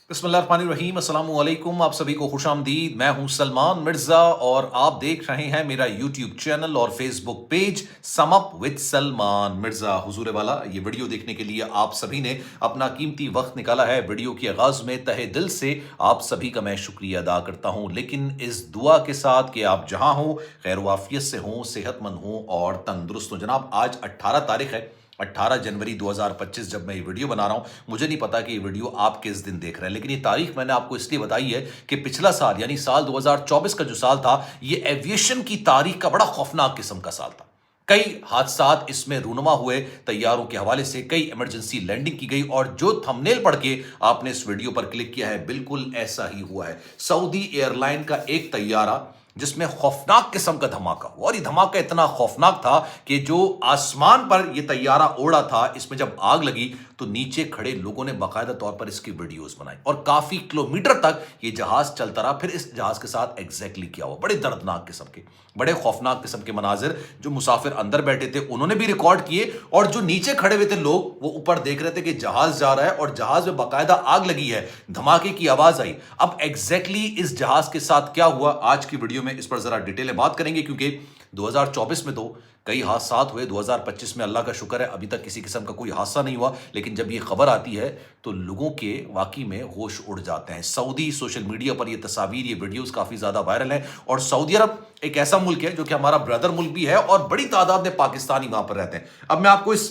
बिस्मिल्लाहिर्रहमानिर्रहीम, अस्सलाम वालेकुम। आप सभी को खुश आमदीद। मैं हूं सलमान मिर्ज़ा और आप देख रहे हैं मेरा यूट्यूब चैनल और Facebook page sum up with Salman Mirza. हुजूर वाला, ये वीडियो देखने के लिए आप सभी ने अपना कीमती वक्त निकाला है। वीडियो के आगाज़ में तहे दिल से आप सभी का मैं शुक्रिया अदा करता हूं, लेकिन इस दुआ के साथ कि आप जहां हों, खैर वाफियत से हों, सेहतमंद हों और तंदुरुस्त हों। जनाब, आज 18 तारीख है, 18 जनवरी 2025। जब मैं ये वीडियो बना रहा हूं, मुझे नहीं पता कि ये वीडियो आप किस दिन देख रहे हैं, लेकिन ये तारीख मैंने आपको इसलिए बताई है कि पिछला साल यानी साल 2024 का जो साल था, ये एविएशन की तारीख का बड़ा खौफनाक किस्म का साल था। कई हादसात इसमें रूनुमा हुए, तैयारों के हवाले से कई इमरजेंसी लैंडिंग की गई और जो थंबनेल पढ़ के आपने इस वीडियो पर क्लिक किया है, बिल्कुल ऐसा ही हुआ है। सऊदी एयरलाइन का एक तैयारा जिसमें खौफनाक किस्म का धमाका हुआ, और ये धमाका इतना खौफनाक था कि जो आसमान पर ये तैयारा उड़ा था, इसमें जब आग लगी तो नीचे खड़े लोगों ने बाकायदा तौर पर इसकी वीडियोस बनाई और काफी किलोमीटर तक ये जहाज चलता रहा। फिर इस जहाज के साथ एग्जैक्टली क्या हुआ, बड़े दर्दनाक किस्म के, बड़े खौफनाक किस्म के मनाजिर जो मुसाफिर अंदर बैठे थे उन्होंने भी रिकॉर्ड किए, और जो नीचे खड़े हुए थे लोग वो ऊपर देख रहे थे कि जहाज जा रहा है और जहाज में बाकायदा आग लगी है, धमाके की आवाज आई। अब एग्जैक्टली इस जहाज के साथ क्या हुआ, आज की वीडियो में इस पर जरा डिटेल में बात करेंगे, क्योंकि 2024 में तो कई हादसात हुए, 2025 में अल्लाह का शुक्र है अभी तक किसी किस्म का कोई हादसा नहीं हुआ, लेकिन जब ये खबर आती है तो लोगों के वाकई में होश उड़ जाते हैं। सऊदी सोशल मीडिया पर ये तस्वीर, ये वीडियोस काफ़ी ज़्यादा वायरल हैं, और सऊदी अरब एक ऐसा मुल्क है जो कि हमारा ब्रदर मुल्क भी है और बड़ी तादाद में पाकिस्तानी वहाँ पर रहते हैं। अब मैं आपको इस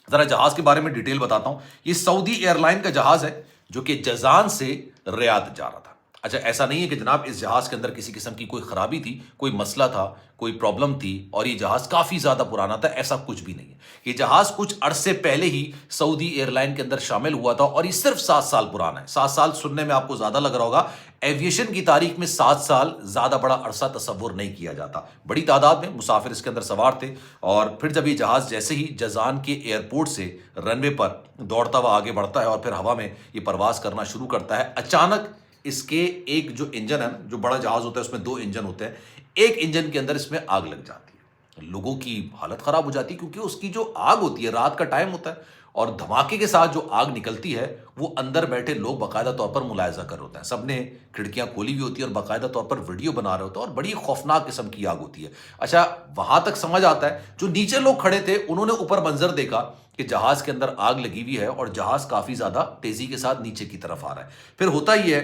ज़रा जहाज़ के बारे में डिटेल बताता हूँ। ये सऊदी एयरलाइन का जहाज़ है जो कि जजान से रियाद जा रहा था। अच्छा, ऐसा नहीं है कि जनाब इस जहाज के अंदर किसी किस्म की कोई खराबी थी, कोई मसला था, कोई प्रॉब्लम थी और ये जहाज काफी ज्यादा पुराना था, ऐसा कुछ भी नहीं है। ये जहाज कुछ अरसे पहले ही सऊदी एयरलाइन के अंदर शामिल हुआ था और ये सिर्फ 7 साल पुराना है। 7 साल सुनने में आपको ज्यादा लग रहा होगा, एविएशन की तारीख में 7 साल ज्यादा बड़ा अरसा तस्वुर नहीं किया जाता। बड़ी तादाद में मुसाफिर इसके अंदर सवार थे, और फिर जब ये जहाज जैसे ही जजान के एयरपोर्ट से रनवे पर दौड़ता हुआ आगे बढ़ता है और फिर हवा में ये परवास करना शुरू करता है, अचानक इसके एक जो इंजन है, जो बड़ा जहाज होता है उसमें 2 इंजन होते हैं, एक इंजन के अंदर इसमें आग लग जाती है। लोगों की हालत खराब हो जाती है, क्योंकि उसकी जो आग होती है, रात का टाइम होता है और धमाके के साथ जो आग निकलती है वो अंदर बैठे लोग बाकायदा तौर पर मुलायजा कर रहे होते हैं। सबने खिड़कियां खोली हुई होती है और बाकायदा तौर पर वीडियो बना रहे होते हैं, और बड़ी खौफनाक किस्म की आग होती है। अच्छा, वहां तक समझ आता है, जो नीचे लोग खड़े थे उन्होंने ऊपर मंजर देखा कि जहाज के अंदर आग लगी हुई है और जहाज काफी ज्यादा तेजी के साथ नीचे की तरफ आ रहा है। फिर होता ही है,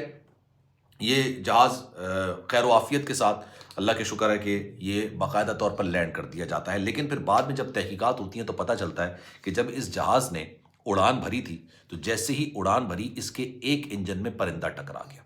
ये जहाज़ खैर आफियत के साथ अल्लाह के शुक्र है कि ये बाकायदा तौर पर लैंड कर दिया जाता है। लेकिन फिर बाद में जब तहकीकात होती हैं तो पता चलता है कि जब इस जहाज़ ने उड़ान भरी थी तो जैसे ही उड़ान भरी, इसके एक इंजन में परिंदा टकरा गया,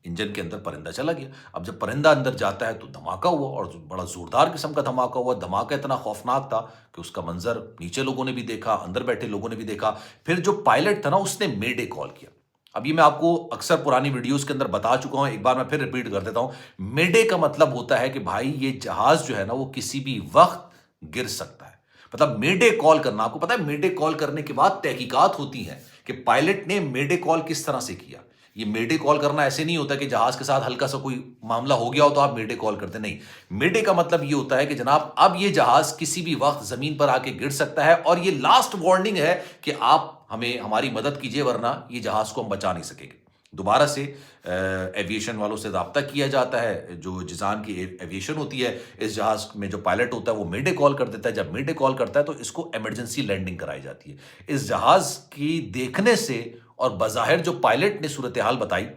इंजन के अंदर परिंदा चला गया। अब जब परिंदा अंदर जाता है तो धमाका हुआ, और बड़ा जोरदार किस्म का धमाका हुआ। धमाका इतना खौफनाक था कि उसका मंजर नीचे लोगों ने भी देखा, अंदर बैठे लोगों ने भी देखा। फिर जो पायलट था ना, उसने मेडे कॉल किया। अब ये मैं आपको अक्सर पुरानी वीडियोस के अंदर बता चुका हूं, एक बार मैं फिर रिपीट कर देता हूं। मेडे का मतलब होता है कि भाई ये जहाज जो है ना वो किसी भी वक्त गिर सकता है। मतलब मेडे कॉल करना, आपको पता है मेडे कॉल करने के बाद तहकीकात होती है कि पायलट ने मेडे कॉल किस तरह से किया। ये मेडे कॉल करना ऐसे नहीं होता कि जहाज के साथ हल्का सा कोई मामला हो गया हो तो आप मेडे कॉल करते, नहीं। मेडे का मतलब ये होता है कि जनाब अब ये जहाज किसी भी वक्त जमीन पर आके गिर सकता है, और ये लास्ट वार्निंग है कि आप हमें हमारी मदद कीजिए, वरना ये जहाज को हम बचा नहीं सकेंगे। दोबारा से एविएशन वालों से रब्ता किया जाता है। जो जिजान की एविएशन होती है, इस जहाज में जो पायलट होता है वो मेडे कॉल कर देता है। जब मेडे कॉल करता है तो इसको इमरजेंसी लैंडिंग कराई जाती है। इस जहाज की देखने से और बज़ाहिर जो पायलट ने सूरत हाल बताई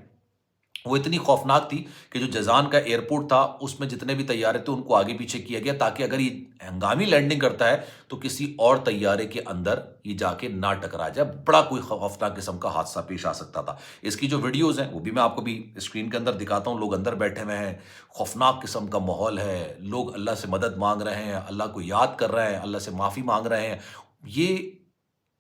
वो इतनी खौफनाक थी कि जो जजान का एयरपोर्ट था उसमें जितने भी तैयारे थे उनको आगे पीछे किया गया, ताकि अगर ये हंगामी लैंडिंग करता है तो किसी और तैयारे के अंदर ये जाके ना टकरा जाए। बड़ा कोई खौफनाक किस्म का हादसा पेश आ सकता था। इसकी जो वीडियोस हैं वो भी मैं आपको भी स्क्रीन के अंदर दिखाता हूँ। लोग अंदर बैठे हुए हैं, खौफनाक किस्म का माहौल है, लोग अल्लाह से मदद मांग रहे हैं, अल्लाह को याद कर रहे हैं, अल्लाह से माफ़ी मांग रहे हैं। ये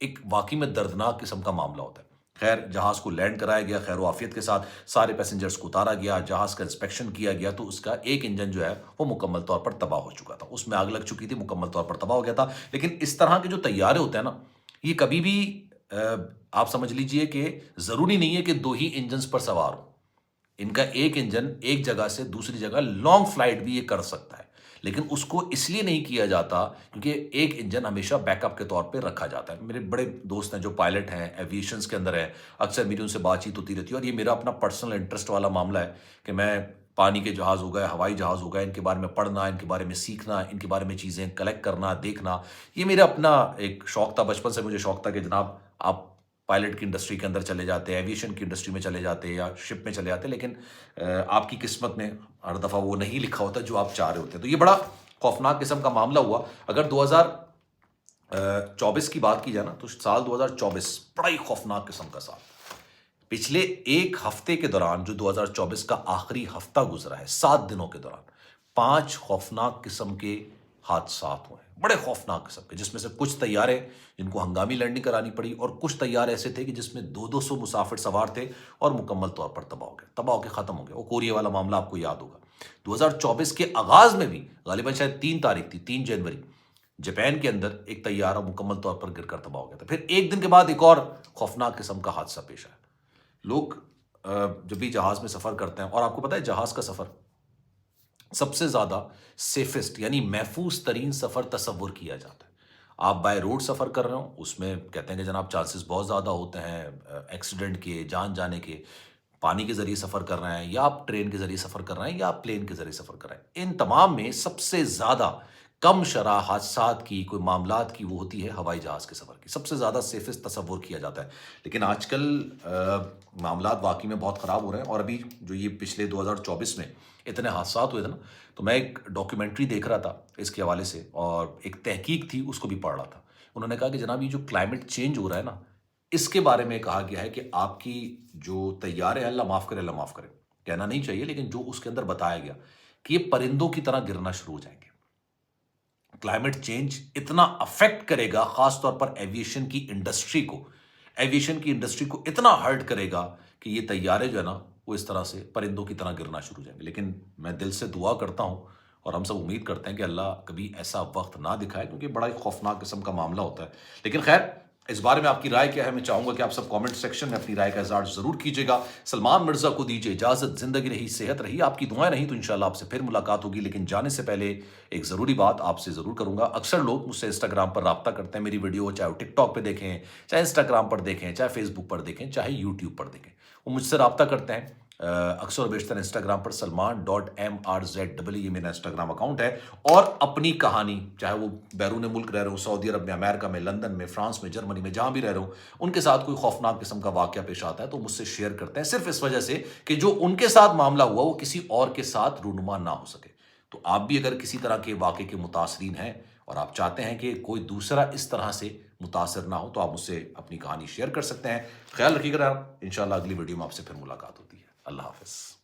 एक वाकई में दर्दनाक किस्म का मामला होता है। खैर, जहाज को लैंड कराया गया खैर आफियत के साथ, सारे पैसेंजर्स को उतारा गया, जहाज का इंस्पेक्शन किया गया तो उसका एक इंजन जो है वो मुकम्मल तौर पर तबाह हो चुका था, उसमें आग लग चुकी थी, मुकम्मल तौर पर तबाह हो गया था। लेकिन इस तरह के जो तैयारे होते हैं ना, ये कभी भी आप समझ लीजिए कि ज़रूरी नहीं है कि 2 ही इंजन पर सवार हो। इनका एक इंजन एक जगह से दूसरी जगह लॉन्ग फ्लाइट भी ये कर सकता है। لیکن اس کو اس لیے نہیں کیا جاتا کیونکہ ایک انجن ہمیشہ بیک اپ کے طور پہ رکھا جاتا ہے. میرے بڑے دوست ہیں جو پائلٹ ہیں، ایویشنس کے اندر ہیں، اکثر میری ان سے بات چیت ہوتی رہتی ہے، اور یہ میرا اپنا پرسنل انٹرسٹ والا معاملہ ہے کہ میں پانی کے جہاز ہو گئے، ہوائی جہاز ہو گئے، ان کے بارے میں پڑھنا، ان کے بارے میں سیکھنا، ان کے بارے میں چیزیں کلیکٹ کرنا، دیکھنا، یہ میرا اپنا ایک شوق تھا. بچپن سے مجھے شوق تھا کہ جناب آپ پائلٹ کی انڈسٹری کے اندر چلے جاتے، ایویشن کی انڈسٹری میں چلے جاتے یا شپ میں چلے جاتے، لیکن آپ کی قسمت میں ہر دفعہ وہ نہیں لکھا ہوتا جو آپ چاہ رہے ہوتے ہیں. تو یہ بڑا خوفناک قسم کا معاملہ ہوا. اگر 2024 کی بات کی جائے نا، تو سال 2024 بڑا ہی خوفناک قسم کا سال. پچھلے ایک ہفتے کے دوران جو 2024 کا آخری ہفتہ گزرا ہے، 7 دنوں کے دوران 5 خوفناک قسم کے حادثات ہوئے ہیں، بڑے خوفناک قسم کے، جس میں سے کچھ طیارے جن کو ہنگامی لینڈنگ کرانی پڑی، اور کچھ طیارے ایسے تھے کہ جس میں 200 مسافر سوار تھے اور مکمل طور پر تباہ ہو کے ختم ہو گئے. وہ کوریا والا معاملہ آپ کو یاد ہوگا. 2024 کے آغاز میں بھی غالباً شاید 3 تاریخ تھی، 3 جنوری، جاپان کے اندر ایک طیارہ مکمل طور پر گر کر تباہ ہو گیا تھا. پھر ایک دن کے بعد ایک اور خوفناک قسم کا حادثہ پیش آیا. لوگ جب بھی جہاز میں سفر کرتے ہیں، اور آپ کو پتہ ہے جہاز کا سفر سب سے زیادہ سیفسٹ یعنی محفوظ ترین سفر تصور کیا جاتا ہے. آپ بائی روڈ سفر کر رہے ہوں، اس میں کہتے ہیں کہ جناب چانسز بہت زیادہ ہوتے ہیں ایکسیڈنٹ کے، جان جانے کے. پانی کے ذریعے سفر کر رہے ہیں، یا آپ ٹرین کے ذریعے سفر کر رہے ہیں، یا آپ پلین کے ذریعے سفر کر رہے ہیں، ان تمام میں سب سے زیادہ کم شرح حادثات کی، کوئی معاملات کی، وہ ہوتی ہے ہوائی جہاز کے سفر کی. سب سے زیادہ سیفسٹ تصور کیا جاتا ہے. لیکن آج کل معاملات واقعی میں بہت خراب ہو رہے ہیں. اور ابھی جو یہ پچھلے 2024 میں اتنے حادثات ہوئے تھے نا، تو میں ایک ڈاکیومنٹری دیکھ رہا تھا اس کے حوالے سے، اور ایک تحقیق تھی، اس کو بھی پڑھ رہا تھا. انہوں نے کہا کہ جناب یہ جو کلائمیٹ چینج ہو رہا ہے نا، اس کے بارے میں کہا گیا ہے کہ آپ کی جو طیارے ہیں، اللہ معاف کرے، اللہ معاف کرے، کہنا نہیں چاہیے، لیکن جو اس کے اندر بتایا گیا کہ یہ پرندوں کی طرح گرنا شروع ہو جائیں گے. کلائمیٹ چینج اتنا افیکٹ کرے گا، خاص طور پر ایویشن کی انڈسٹری کو اتنا ہرٹ کرے گا کہ یہ طیارے جو ہے نا، وہ اس طرح سے پرندوں کی طرح گرنا شروع ہو جائیں گے. لیکن میں دل سے دعا کرتا ہوں، اور ہم سب امید کرتے ہیں کہ اللہ کبھی ایسا وقت نہ دکھائے، کیونکہ بڑا ہی خوفناک قسم کا معاملہ ہوتا ہے. لیکن خیر، اس بارے میں آپ کی رائے کیا ہے؟ میں چاہوں گا کہ آپ سب کامنٹ سیکشن میں اپنی رائے کا اظہار ضرور کیجیے گا. سلمان مرزا کو دیجیے اجازت. زندگی رہی، صحت رہی، آپ کی دعائیں رہیں تو انشاءاللہ آپ سے پھر ملاقات ہوگی. لیکن جانے سے پہلے ایک ضروری بات آپ سے ضرور کروں گا. اکثر لوگ مجھ سے انسٹاگرام پر رابطہ کرتے ہیں، میری ویڈیو چاہے وہ ٹک ٹاک پہ دیکھیں، چاہے انسٹاگرام پر دیکھیں، چاہے فیس بک پر دیکھیں، چاہے یوٹیوب پر دیکھیں، وہ مجھ سے رابطہ کرتے ہیں اکثر و بیشتر انسٹاگرام پر سلمان.MRZEE، یہ میرا انسٹاگرام اکاؤنٹ ہے. اور اپنی کہانی، چاہے وہ بیرون ملک رہ رہے ہوں، سعودی عرب میں، امریکہ میں، لندن میں، فرانس میں، جرمنی میں، جہاں بھی رہ رہے ہوں، ان کے ساتھ کوئی خوفناک قسم کا واقعہ پیش آتا ہے تو مجھ سے شیئر کرتے ہیں، صرف اس وجہ سے کہ جو ان کے ساتھ معاملہ ہوا وہ کسی اور کے ساتھ رونما نہ ہو سکے. تو آپ بھی اگر کسی طرح کے واقعے کے متاثرین ہیں اور آپ چاہتے ہیں کہ کوئی دوسرا اس طرح سے متاثر نہ ہو، تو آپ مجھ سے اپنی کہانی شیئر کر سکتے ہیں. خیال رکھیے گا. انشاءاللہ اگلی ویڈیو میں آپ سے پھر ملاقات ہوتی ہے. اللہ حافظ.